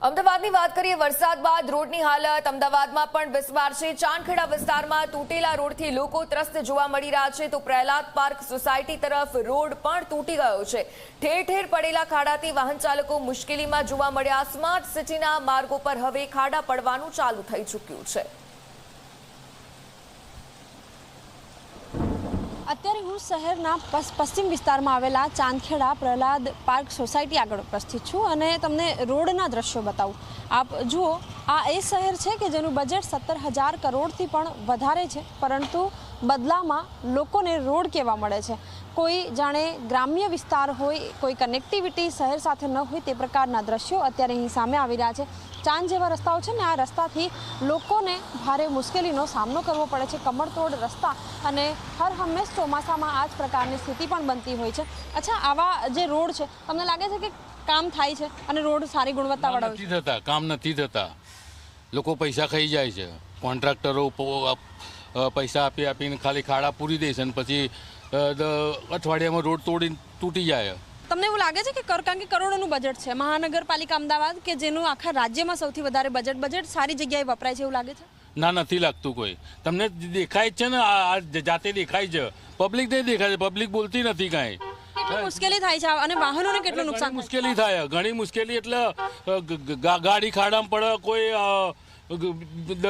અમદાવાદની વાત કરીએ વરસાદ બાદ રોડની હાલત અમદાવાદમાં પણ બિસ્માર છે। ચાંદખેડા વિસ્તારમાં તૂટેલા રોડથી લોકો ત્રસ્ત જોવા મળી રહ્યા છે તો પ્રહલાદ પાર્ક સોસાયટી તરફ રોડ પણ તૂટી ગયો છે। ઠેર ઠેર પડેલા ખાડાથી વાહન ચાલકો મુશ્કેલીમાં જોવા મળ્યા। સ્માર્ટ સિટીના માર્ગો પર હવે ખાડા પડવાનું ચાલુ થઈ ચૂક્યું છે। અત્યારે હું શહેરના પશ્ચિમ વિસ્તારમાં આવેલા ચાંદખેડા પ્રહલાદ પાર્ક સોસાયટી આગળ ઉપસ્થિત છું અને તમને રોડના દ્રશ્યો બતાવું। આપ જુઓ, આ એ શહેર છે કે જેનું બજેટ 17,000 કરોડથી પણ વધારે છે, પરંતુ બદલામાં લોકોને રોડ કેવા મળે છે। કોઈ જાણે ગ્રામ્ય વિસ્તાર હોય, કોઈ કનેક્ટિવિટી શહેર સાથે ન હોય તે પ્રકારના દ્રશ્યો અત્યારે અહીં સામે આવી રહ્યા છે। ચાંદ જેવા રસ્તાઓ છે ને, આ રસ્તાથી લોકોને ભારે મુશ્કેલીનો સામનો કરવો પડે છે। કમરતોડ રસ્તા અને હર હંમેશ ચોમાસામાં આ જ પ્રકારની સ્થિતિ પણ બનતી હોય છે। અચ્છા, આવા જે રોડ છે, તમને લાગે છે કે કામ થાય છે અને રોડ સારી ગુણવત્તાવાળા નથી થતા? કામ નથી થતા, લોકો પૈસા ખાઈ જાય છે। કોન્ટ્રાક્ટરો પૈસા આપીને ખાલી ખાડા પૂરી દે છે અને પછી અઠવાડિયામાં રોડ તૂટી જાય। તમને એવું લાગે છે કે કારણ કે કરોડોનું બજેટ છે મહાનગરપાલિકા અમદાવાદ, કે જેનું આખા રાજ્યમાં સૌથી વધારે બજેટ સારી જગ્યાએ વપરાય છે, એવું લાગે છે? ના, નથી લાગતું કોઈ। તમને દેખાય જ છે ને, આ જાતે દેખાય છે, પબ્લિક નહીં દેખાય છે, પબ્લિક બોલતી નથી કાંઈ। કેટલી મુશ્કેલી થાય છે અને વાહનોને કેટલું નુકસાન? મુશ્કેલી થાય, ઘણી મુશ્કેલી। એટલે ગાડી ખાડામાં પડે, કોઈ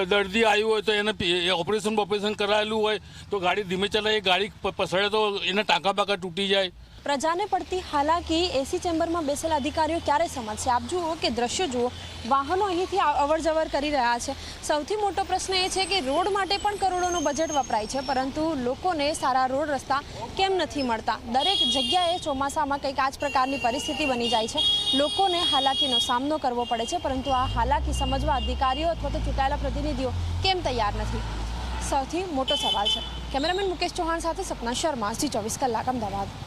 દર્દી આવ્યું હોય તો એને ઓપરેશન કરાયેલું હોય તો ગાડી ધીમે ચલાવે, ગાડી પસળે તો એના ટાંકા બાકા તૂટી જાય। પ્રજાને પડતી હાલાકી એસી ચેમ્બરમાં બેસેલા અધિકારીઓ ક્યારે સમજશે? આપ જુઓ કે દ્રશ્યો જુઓ, વાહનો અહીંથી અવર જવર કરી રહ્યા છે। સૌથી મોટો પ્રશ્ન એ છે કે રોડ માટે પણ કરોડોનું બજેટ વપરાય છે, પરંતુ લોકોને સારા રોડ રસ્તા કેમ નથી મળતા? દરેક જગ્યાએ ચોમાસામાં કંઈક આ જ પ્રકારની પરિસ્થિતિ બની જાય છે, લોકોને હાલાકીનો સામનો કરવો પડે છે, પરંતુ આ હાલાકી સમજવા અધિકારીઓ અથવા તો ચૂંટાયેલા પ્રતિનિધિઓ કેમ તૈયાર નથી? સૌથી મોટો સવાલ છે। કેમેરામેન મુકેશ ચૌહાણ સાથે સપના શર્મા, Zee 24 કલાક, અમદાવાદ।